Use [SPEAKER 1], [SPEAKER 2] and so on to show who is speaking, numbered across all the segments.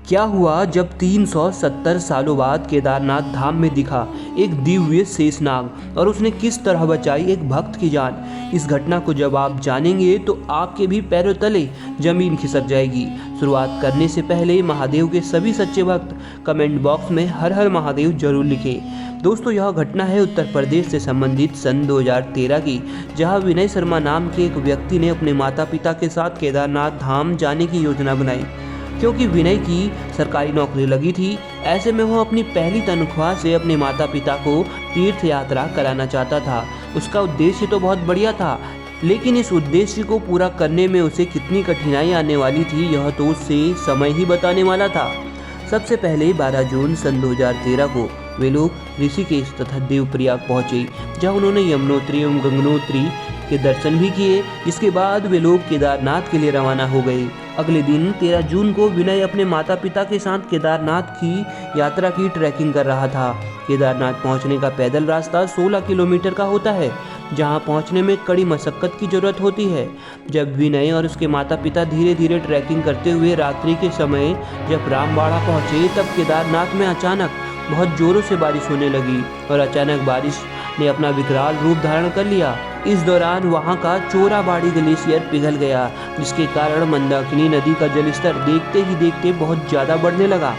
[SPEAKER 1] क्या हुआ जब 370 सालों बाद केदारनाथ धाम में दिखा एक दिव्य शेषनाग और उसने किस तरह बचाई एक भक्त की जान। इस घटना को जब आप जानेंगे तो आपके भी पैरों तले जमीन खिसक जाएगी। शुरुआत करने से पहले महादेव के सभी सच्चे भक्त कमेंट बॉक्स में हर हर महादेव जरूर लिखें। दोस्तों, यह घटना है उत्तर प्रदेश से संबंधित सन 2013 की, जहां विनय शर्मा नाम के एक व्यक्ति ने अपने माता पिता के साथ केदारनाथ धाम जाने की योजना बनाई। क्योंकि विनय की सरकारी नौकरी लगी थी, ऐसे में वह अपनी पहली तनख्वाह से अपने माता पिता को तीर्थ यात्रा कराना चाहता था। उसका उद्देश्य तो बहुत बढ़िया था, लेकिन इस उद्देश्य को पूरा करने में उसे कितनी कठिनाई आने वाली थी, यह तो उससे समय ही बताने वाला था। सबसे पहले 12 जून सन 2013 को वे लोग ऋषिकेश तथा देवप्रयाग पहुंचे, जहां उन्होंने यमुनोत्री एवं गंगोत्री के दर्शन भी किए। इसके बाद वे लोग केदारनाथ के लिए रवाना हो गए। अगले दिन 13 जून को विनय अपने माता पिता के साथ केदारनाथ की यात्रा की ट्रैकिंग कर रहा था। केदारनाथ पहुंचने का पैदल रास्ता 16 किलोमीटर का होता है, जहां पहुंचने में कड़ी मशक्कत की जरूरत होती है। जब विनय और उसके माता पिता धीरे धीरे ट्रैकिंग करते हुए रात्रि के समय जब रामबाड़ा पहुंचे, तब केदारनाथ में अचानक बहुत जोरों से बारिश होने लगी और अचानक बारिश ने अपना विकराल रूप धारण कर लिया। इस दौरान वहां का चोराबाड़ी ग्लेशियर पिघल गया, जिसके कारण मंदाकिनी नदी का जलस्तर देखते ही देखते बहुत ज़्यादा बढ़ने लगा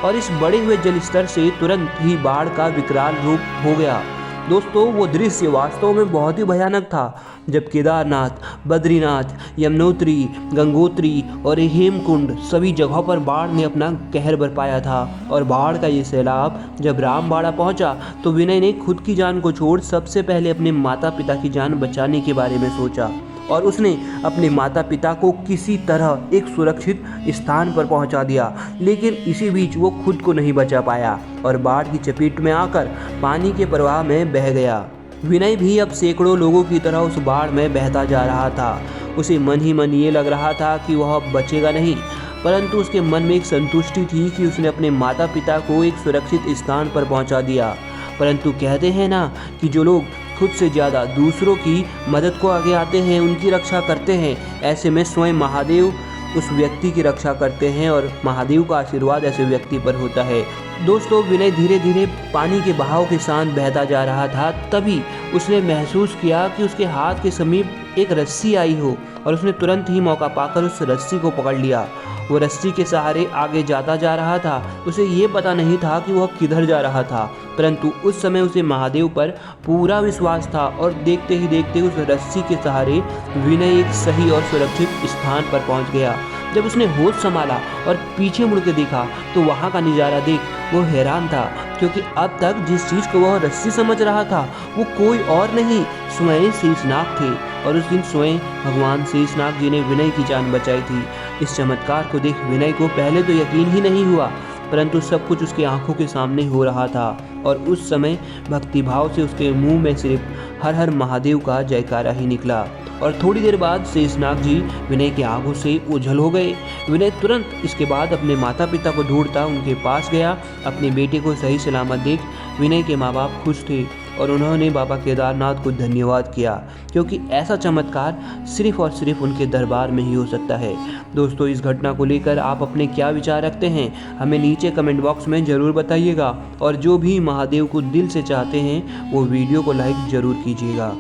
[SPEAKER 1] और इस बढ़े हुए जलस्तर से तुरंत ही बाढ़ का विकराल रूप हो गया। दोस्तों, वो दृश्य वास्तव में बहुत ही भयानक था, जब केदारनाथ, बद्रीनाथ, यमुनोत्री, गंगोत्री और हेमकुंड सभी जगहों पर बाढ़ ने अपना कहर बरपाया था। और बाढ़ का ये सैलाब जब रामबाड़ा पहुंचा तो विनय ने खुद की जान को छोड़ सबसे पहले अपने माता पिता की जान बचाने के बारे में सोचा और उसने अपने माता पिता को किसी तरह एक सुरक्षित स्थान पर पहुंचा दिया। लेकिन इसी बीच वो खुद को नहीं बचा पाया और बाढ़ की चपेट में आकर पानी के प्रवाह में बह गया। विनय भी अब सैकड़ों लोगों की तरह उस बाढ़ में बहता जा रहा था। उसे मन ही मन ये लग रहा था कि वह अब बचेगा नहीं, परंतु उसके मन में एक संतुष्टि थी कि उसने अपने माता पिता को एक सुरक्षित स्थान पर पहुंचा दिया। परंतु कहते हैं ना कि जो लोग खुद से ज़्यादा दूसरों की मदद को आगे आते हैं, उनकी रक्षा करते हैं, ऐसे में स्वयं महादेव उस व्यक्ति की रक्षा करते हैं और महादेव का आशीर्वाद ऐसे व्यक्ति पर होता है। दोस्तों, विनय धीरे धीरे पानी के बहाव के साथ बहता जा रहा था। तभी उसने महसूस किया कि उसके हाथ के समीप एक रस्सी आई हो और उसने तुरंत ही मौका पाकर उस रस्सी को पकड़ लिया। वो रस्सी के सहारे आगे जाता जा रहा था। उसे ये पता नहीं था कि वह किधर जा रहा था, परंतु उस समय उसे महादेव पर पूरा विश्वास था और देखते ही देखते उस रस्सी के सहारे विनय एक सही और सुरक्षित स्थान पर पहुंच गया। जब उसने होश संभाला और पीछे मुड़ के देखा तो वहाँ का नज़ारा देख वो हैरान था, क्योंकि अब तक जिस चीज़ को वह रस्सी समझ रहा था वो कोई और नहीं, स्वयं शेषनाग थे। और उस दिन स्वयं भगवान शेषनाग जी ने विनय की जान बचाई थी। इस चमत्कार को देख विनय को पहले तो यकीन ही नहीं हुआ, परंतु सब कुछ उसकी आंखों के सामने हो रहा था और उस समय भक्तिभाव से उसके मुंह में सिर्फ हर हर महादेव का जयकारा ही निकला। और थोड़ी देर बाद शेषनाग जी विनय की आंखों से ओझल हो गए। विनय तुरंत इसके बाद अपने माता पिता को ढूंढता उनके पास गया। अपने बेटे को सही सलामत देख विनय के माँ बाप खुश थे और उन्होंने बाबा केदारनाथ को धन्यवाद किया, क्योंकि ऐसा चमत्कार सिर्फ और सिर्फ उनके दरबार में ही हो सकता है। दोस्तों, इस घटना को लेकर आप अपने क्या विचार रखते हैं, हमें नीचे कमेंट बॉक्स में ज़रूर बताइएगा। और जो भी महादेव को दिल से चाहते हैं वो वीडियो को लाइक ज़रूर कीजिएगा।